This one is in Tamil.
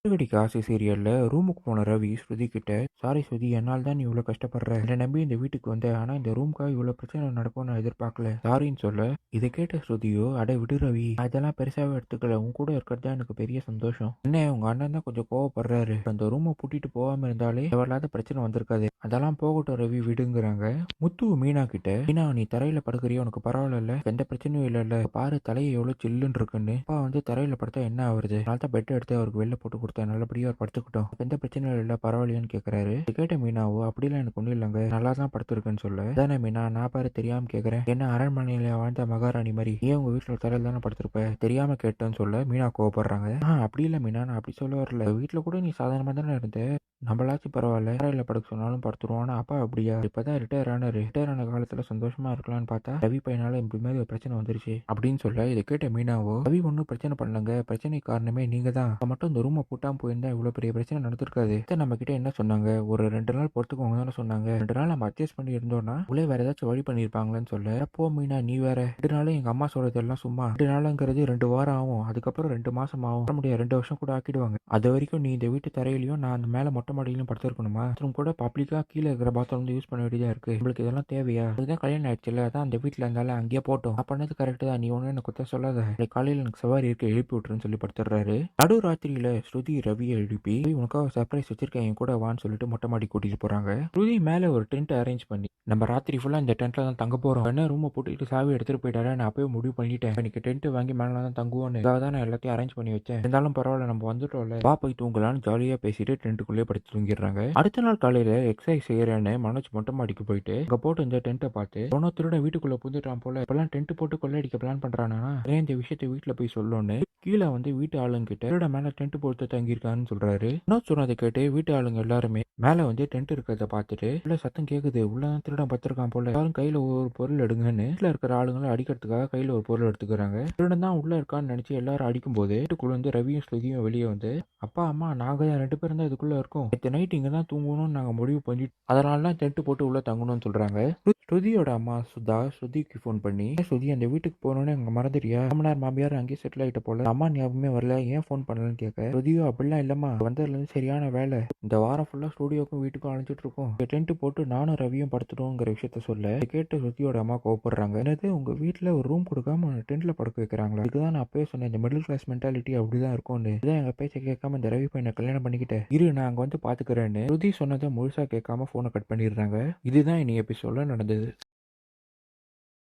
சிறுகடிக்கு ஆசை சீரியல்ல ரூமுக்கு போன ரவி ஸ்ருதி கிட்ட, சாரி ஸ்ருதி, என்னால் தான் நீ இவ்வளவு கஷ்டப்படுற. என்னை நம்பி இந்த வீட்டுக்கு வந்த, ஆனா இந்த ரூம்க்காக இவ்வளவு பிரச்சனை நடக்கும்னு நான் எதிர்பார்க்கல, சாரின்னு சொல்ல, இதை கேட்ட ஸ்ருதியோ, அட விடு ரவி, நான் இதெல்லாம் பெருசாவே எடுத்துக்கல, உன் கூட இருக்கிறது தான் எனக்கு பெரிய சந்தோஷம். என்ன உங்க அண்ணன் தான் கொஞ்சம் கோவப்படுறாரு, அந்த ரூமை பூட்டிட்டு போகாம இருந்தாலே தேவையில்லாத பிரச்சனை வந்திருக்காது, அதெல்லாம் போகட்டும் ரவி, விடுங்கிறாங்க. முத்து மீனா கிட்ட, மீனா நீ தரையில படுக்கிறியோ உனக்கு பரவாயில்ல, எந்த பிரச்சனையும் இல்ல, பாரு தலையை எவ்வளவு சில்லுன்னு இருக்குன்னு. அப்பா வந்து தரையில படுத்தா என்ன ஆகுறது, அதனால தான் பெட் எடுத்து அவருக்கு வெளில போட்டு கொடுத்தேன், நல்லபடியா அவர் படுத்துக்கிட்டோம், எந்த பிரச்சனையும் இல்லை, பரவாயில்லையான்னு கேட்கறாரு. கேட்ட மீனாவோ, அப்படிலாம் எனக்கு ஒன்றும் இல்லைங்க, நல்லா தான் படுத்துருக்குன்னு சொல்ல, தானே மீனா, நான் பாரு தெரியாம கேட்கறேன், என்ன அரண்மனையில வாழ்ந்த மகாராணி மாதிரி ஏன் உங்க வீட்டுல தரையில தானே படுத்திருப்ப, தெரியாம கேட்டேன்னு சொல்ல மீனா கோவப்படுறாங்க. அப்படி இல்லை மீனா, நான் அப்படி சொல்ல வரல, வீட்டுல கூட நீ சாதாரணமா தானே இருந்த, நம்மளாச்சும் பரவாயில்ல, தரையில படுக்க சொன்னாலும் படுத்துருவோம், ஆனா அப்பா அப்படியா, இப்பதான் ரிட்டையர் ஆனாரு, ரிட்டையர் ஆன காலத்துல சந்தோஷமா இருக்கலாம்னு பார்த்தா ரவி பையனால இப்படி மாதிரி ஒரு பிரச்சனை வந்துருச்சு அப்படின்னு சொல்ல, இதை கேட்ட மீனாவோ, ரவி ஒன்றும் பிரச்சனை பண்ணலங்க, பிரச்சனை காரணமே நீங்க தான், மட்டும் இந்த ரூமை பூட்டாம போயிருந்தா இவ்வளவு பெரிய பிரச்சனை நடந்திருக்காது. நம்ம கிட்ட என்ன சொன்னாங்க, ஒரு 2 நாள் பொறுத்துக்கோங்க தானே சொன்னாங்க, 2 நாள் நம்ம அட்ஜஸ்ட் பண்ணி இருந்தோம்னா உள்ளே வேற ஏதாச்சும் வழி பண்ணிருப்பாங்களேன்னு சொல்ல, போ மீனா நீ வேற, 2 நாள் எங்க அம்மா சொல்றது எல்லாம் சும்மா, 2 நாளுங்கிறது 2 வாரம் ஆகும், அதுக்கப்புறம் 2 மாசம் ஆகும், வர முடியாது 2 வருஷம் கூட ஆக்கிடுவாங்க, அது வரைக்கும் நீ இந்த வீட்டு தரையிலையும் நான் அந்த மேல மொட்டை மாடியிலும் படுத்திருக்கணுமா, பாத்ரூம் கூட பப்ளிக்கா கீழே இருக்கிற பாத்ரூம் வந்து யூஸ் பண்ண வேண்டியதா இருக்கு, உங்களுக்கு இதெல்லாம் தேவையா, அதுதான் கல்யாணம் ஆயிடுச்சுல, அதான் அந்த வீட்டுல இருந்தாலும் அங்கேயே போட்டோம், நான் பண்ணது கரெக்ட் தான், நீ ஒண்ணு எனக்கு குத்த சொல்லாத, நாளைக்கு காலையில எனக்கு சவாரி இருக்கு எழுப்பி விட்டுருன்னு சொல்லி படுத்துறாரு. நடு ராத்திரியில ஸ்ருதி ரவியை எழுப்பி, உனக்காக சர்ப்ரைஸ் வச்சிருக்கேன் என் கூட வான்னு சொல்லிட்டு மொட்டை மாடி கூட்டிட்டு போறாங்க. ஸ்ருதி மேல ஒரு டென்ட் அரேஞ்ச் பண்ணி, நம்ம ராத்திரி ஃபுல்லா இந்த டென்ட்ல தான் தங்க போறோம், என்ன ரூமை போட்டுக்கிட்டு சாவி எடுத்துட்டு போயிட்டாரு, நான் அப்பவே முடிவு பண்ணிட்டேன், இன்னைக்கு டென்ட் வாங்கி மேல தான் தங்குவோன்னு, இதாக தான் நான் எல்லாத்தையும் அரேஞ்ச் பண்ணி வச்சேன், இருந்தாலும் பரவாயில்ல நம்ம வந்துட்டோம்ல, வா போய் தூங்கலான்னு ஜாலியா பேசிட்டு டென்ட்டுக்குள்ளே படுத்து தூங்கிடுறாங்க. அடுத்த நாள் காலையில எக்ஸசைஸ் செய்யறேன்னு மனோஜ் மொட்டை மாடிக்கு போயிட்டு அங்க போட்டு இந்த டென்ட்டை பார்த்து, போன திருட வீட்டுக்குள்ள புந்துட்டான் போல, இப்பெல்லாம் டென்ட் போட்டு கொள்ளையடிக்க பிளான் பண்றானா, இந்த விஷயத்தை வீட்டுல போய் சொல்லணும்னு கீழே வந்து வீட்டு ஆளுங்கிட்ட திருட மேல டென்ட் போட்டு தங்கியிருக்கான்னு சொல்றாரு. மனோஜ் சொன்னதை கேட்டு வீட்டு ஆளுங்க எல்லாருமே மேல வந்து டென்ட் இருக்கிறத பார்த்துட்டு, உள்ள சத்தம் கேக்குது, உள்ளதான் திருடன் பத்திருக்கான் போல, எல்லாரும் கையில ஒரு பொருள் எடுங்கன்னு வீட்டுல இருக்கிற ஆளுங்களை அடிக்கிறதுக்காக கையில ஒரு பொருள் எடுத்துக்கிறாங்க. திருடன் தான் உள்ள இருக்கான்னு நினைச்சு எல்லாரும் அடிக்கும் போது வீட்டுக்குள்ள வந்து ரவியும் ஸ்ருதியும் வெளியே வந்து, அப்பா அம்மா நாங்க 2 பேரும் தான் இதுக்குள்ள இருக்கோம், நேற்று நைட் இங்க தான் தூங்கணும்னு நாங்க முடிவு பண்ணிட்டு, அதனால தான் டென்ட் போட்டு உள்ள தங்கணும்னு சொல்றாங்க. ஸ்ருதியோட அம்மா சுதா ஸ்ருதிக்கு ஃபோன் பண்ணி, ஸ்ருதி அந்த வீட்டுக்கு போகணும்னு அங்க மறந்துட்டியா, மாமனார் மாமியார் அங்கேயே செட்டில் ஆயிட்ட போல, அம்மா ஞாபகமே வரல, ஏன் ஃபோன் பண்ணலன்னு கேட்க, ஸ்ருதியோ அப்படிலாம் இல்லம்மா, வந்ததுல இருந்து சரியான வேலை, இந்த வாரம் ஃபுல்லா ஸ்டுடியோக்கும் வீட்டுக்கும் அழைச்சிட்டு இருக்கோம், டென்ட் போட்டு நானும் ரவியும் படுத்துட்டோங்கிற விஷயத்த சொல்ல, இதை கேட்டு ஸ்ருதியோட அம்மா கோவப்படுறாங்க. என்னது உங்க வீட்டுல ஒரு ரூம் கொடுக்காம டென்ட்ல படுக்க வைக்கிறாங்களா, இதுதான் நான் அப்பவே சொன்னேன், இந்த மிடில் கிளாஸ் மென்டாலிட்டி அப்படிதான் இருக்கும்னு, இதான் எங்க பேச்சை கேட்காம இந்த ரவி பையனை கல்யாணம் பண்ணிக்கிட்டேன், இரு நான் அங்க வந்து பாத்துக்கிறேன்னு ஸ்ருதி சொன்னதை முழுசா கேட்காம போனை கட் பண்ணிடுறாங்க. இதுதான் இனி எபிசோட்ல நடந்தது.